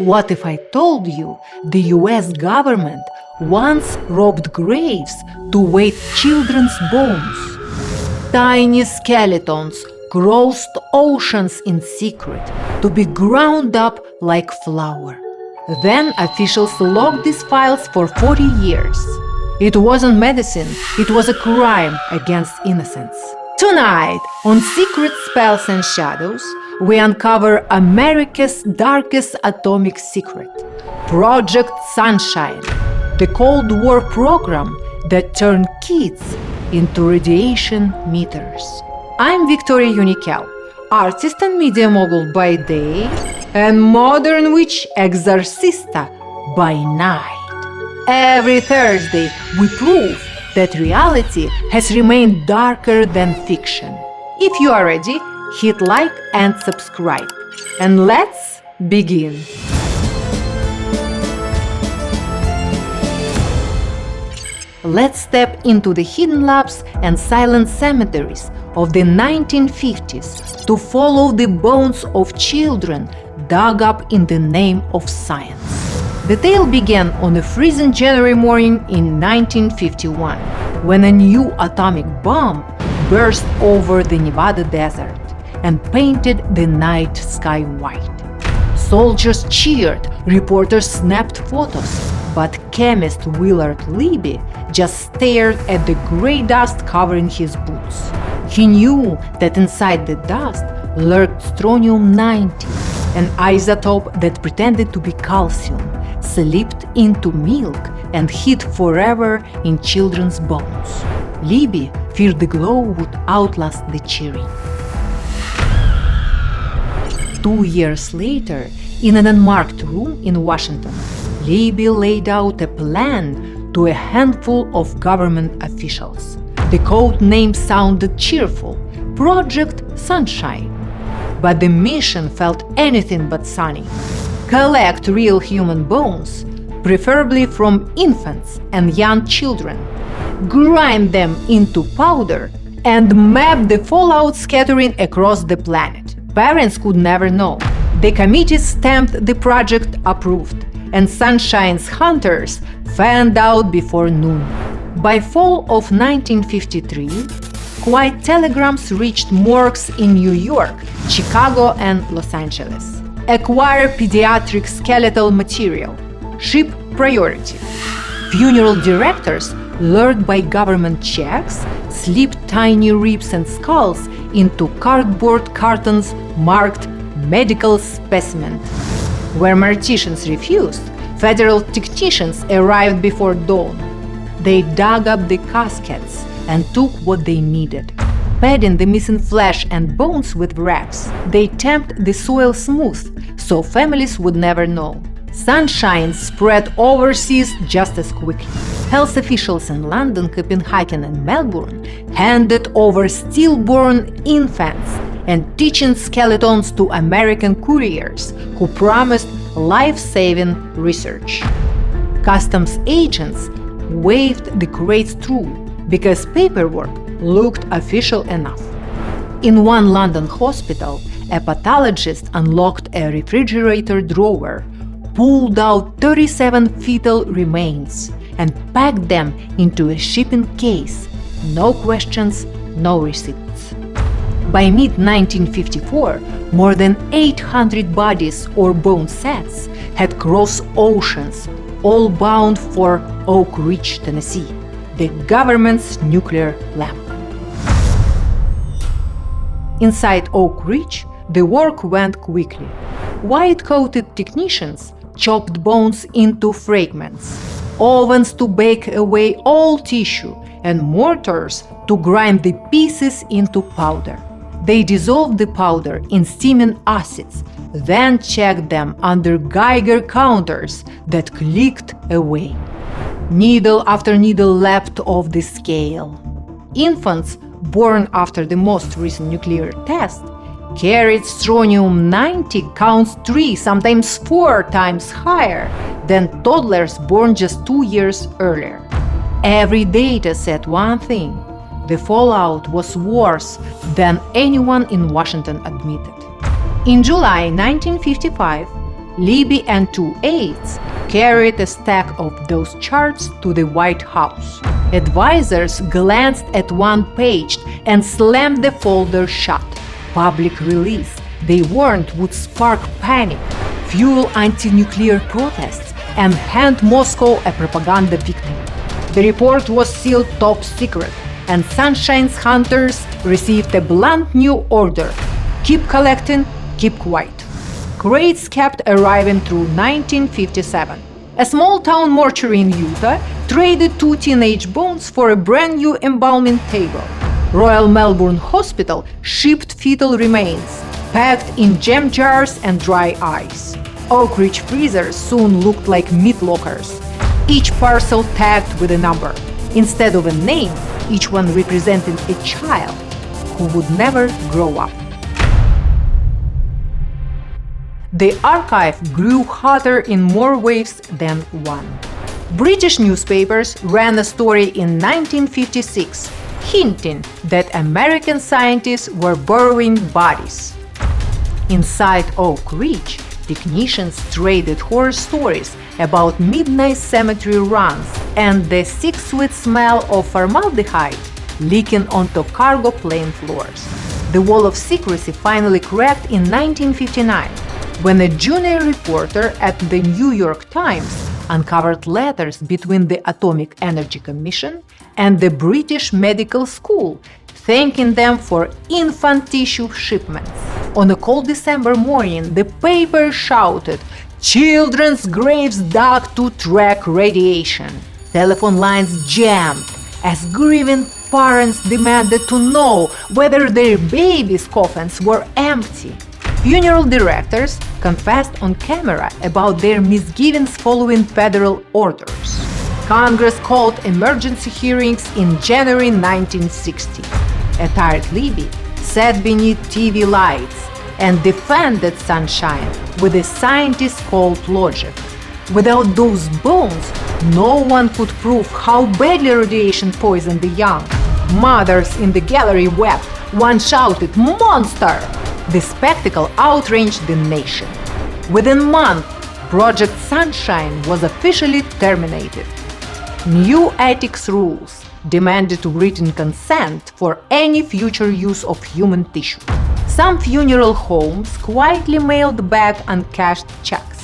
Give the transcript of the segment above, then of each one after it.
What if I told you the US government once robbed graves to weight children's bones? Tiny skeletons crossed oceans in secret to be ground up like flour. Then officials locked these files for 40 years. It wasn't medicine, it was a crime against innocence. Tonight, on Secret Spells and Shadows, we uncover America's darkest atomic secret, Project Sunshine, the Cold War program that turned kids into radiation meters. I'm Victoria Unikel, artist and media mogul by day, and modern witch exorcista by night. Every Thursday, we prove that reality has remained darker than fiction. If you are ready, hit like and subscribe. And let's begin. Let's step into the hidden labs and silent cemeteries of the 1950s to follow the bones of children dug up in the name of science. The tale began on a freezing January morning in 1951, when a new atomic bomb burst over the Nevada desert and painted the night sky white. Soldiers cheered, reporters snapped photos, but chemist Willard Libby just stared at the gray dust covering his boots. He knew that inside the dust lurked strontium-90, an isotope that pretended to be calcium, slipped into milk and hid forever in children's bones. Libby feared the glow would outlast the cheering. 2 years later, in an unmarked room in Washington, Libby laid out a plan to a handful of government officials. The code name sounded cheerful, Project Sunshine. But the mission felt anything but sunny. Collect real human bones, preferably from infants and young children, grind them into powder, and map the fallout scattering across the planet. Parents could never know. The committee stamped the project approved, and Sunshine's hunters fanned out before noon. By fall of 1953, quiet telegrams reached morgues in New York, Chicago, and Los Angeles. Acquire pediatric skeletal material. Ship priority. Funeral directors, lured by government checks, slipped tiny ribs and skulls into cardboard cartons marked medical specimen. Where morticians refused, federal technicians arrived before dawn. They dug up the caskets and took what they needed. Padding the missing flesh and bones with rags, they tamped the soil smooth so families would never know. Sunshine spread overseas just as quickly. Health officials in London, Copenhagen, and Melbourne handed over stillborn infants and teaching skeletons to American couriers who promised life-saving research. Customs agents waved the crates through because paperwork looked official enough. In one London hospital, a pathologist unlocked a refrigerator drawer, pulled out 37 fetal remains, and packed them into a shipping case. No questions, no receipts. By mid-1954, more than 800 bodies or bone sets had crossed oceans, all bound for Oak Ridge, Tennessee, the government's nuclear lab. Inside Oak Ridge, the work went quickly. White-coated technicians chopped bones into fragments, ovens to bake away all tissue, and mortars to grind the pieces into powder. They dissolved the powder in steaming acids, then checked them under Geiger counters that clicked away. Needle after needle leapt off the scale. Infants born after the most recent nuclear test carried strontium-90 counts 3, sometimes 4 times higher than toddlers born just 2 years earlier. Every data said one thing: the fallout was worse than anyone in Washington admitted. In July 1955, Libby and two aides carried a stack of those charts to the White House. Advisors glanced at one page and slammed the folder shut. Public release, they warned, would spark panic, fuel anti-nuclear protests, and hand Moscow a propaganda victory. The report was sealed top secret, and Sunshine's hunters received a blunt new order: keep collecting, keep quiet. Crates kept arriving through 1957. A small-town mortuary in Utah traded two teenage bones for a brand-new embalming table. Royal Melbourne Hospital shipped fetal remains, packed in jam jars and dry ice. Oak Ridge freezers soon looked like meat lockers, each parcel tagged with a number. Instead of a name, each one represented a child who would never grow up. The archive grew hotter in more ways than one. British newspapers ran a story in 1956 hinting that American scientists were borrowing bodies. Inside Oak Ridge, technicians traded horror stories about midnight cemetery runs and the sick-sweet smell of formaldehyde leaking onto cargo plane floors. The wall of secrecy finally cracked in 1959 when a junior reporter at the New York Times uncovered letters between the Atomic Energy Commission and the British Medical School, thanking them for infant tissue shipments. On a cold December morning, the paper shouted, "Children's graves dug to track radiation." Telephone lines jammed as grieving parents demanded to know whether their babies' coffins were empty. Funeral directors confessed on camera about their misgivings following federal orders. Congress called emergency hearings in January 1960. A tired Libby sat beneath TV lights and defended Sunshine with a scientist's cold logic. Without those bones, no one could prove how badly radiation poisoned the young. Mothers in the gallery wept. One shouted, "Monster!" The spectacle outraged the nation. Within a month, Project Sunshine was officially terminated. New ethics rules demanded written consent for any future use of human tissue. Some funeral homes quietly mailed back uncashed checks.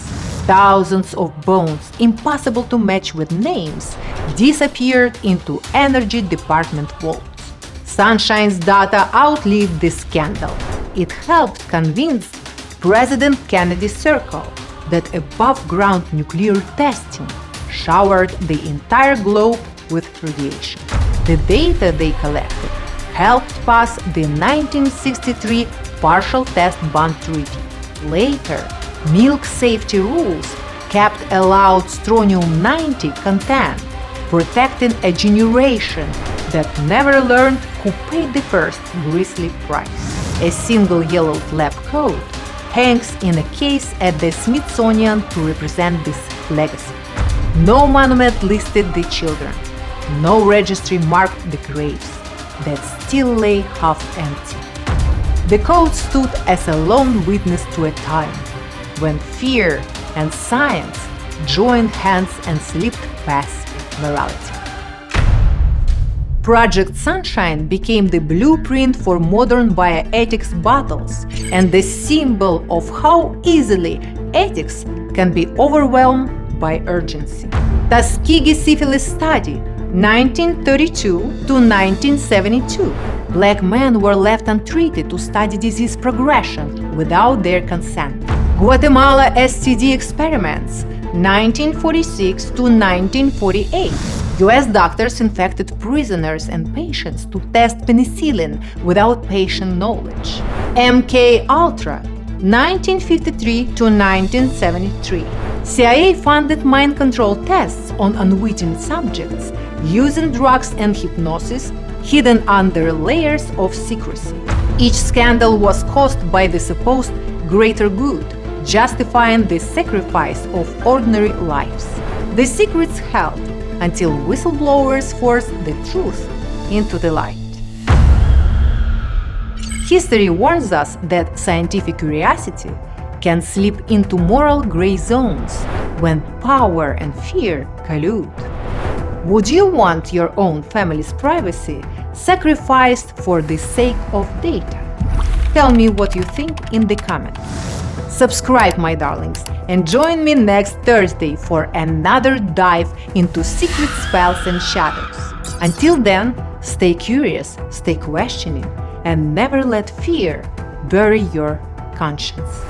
Thousands of bones, impossible to match with names, disappeared into Energy Department vaults. Sunshine's data outlived the scandal. It helped convince President Kennedy's circle that above-ground nuclear testing showered the entire globe with radiation. The data they collected helped pass the 1963 Partial Test Ban Treaty. Later, milk safety rules kept allowed strontium-90 content, protecting a generation that never learned who paid the first grisly price. A single yellowed lab coat hangs in a case at the Smithsonian to represent this legacy. No monument listed the children. No registry marked the graves that still lay half empty. The coat stood as a lone witness to a time when fear and science joined hands and slipped past morality. Project Sunshine became the blueprint for modern bioethics battles and the symbol of how easily ethics can be overwhelmed by urgency. Tuskegee Syphilis Study, 1932 to 1972. Black men were left untreated to study disease progression without their consent. Guatemala STD experiments, 1946 to 1948. US doctors infected prisoners and patients to test penicillin without patient knowledge. MK Ultra, 1953 to 1973. CIA funded mind control tests on unwitting subjects using drugs and hypnosis hidden under layers of secrecy. Each scandal was caused by the supposed greater good, justifying the sacrifice of ordinary lives. The secrets held until whistleblowers forced the truth into the light. History warns us that scientific curiosity can slip into moral gray zones when power and fear collude. Would you want your own family's privacy sacrificed for the sake of data? Tell me what you think in the comments. Subscribe, my darlings, and join me next Thursday for another dive into secret spells and shadows. Until then, stay curious, stay questioning, and never let fear bury your conscience.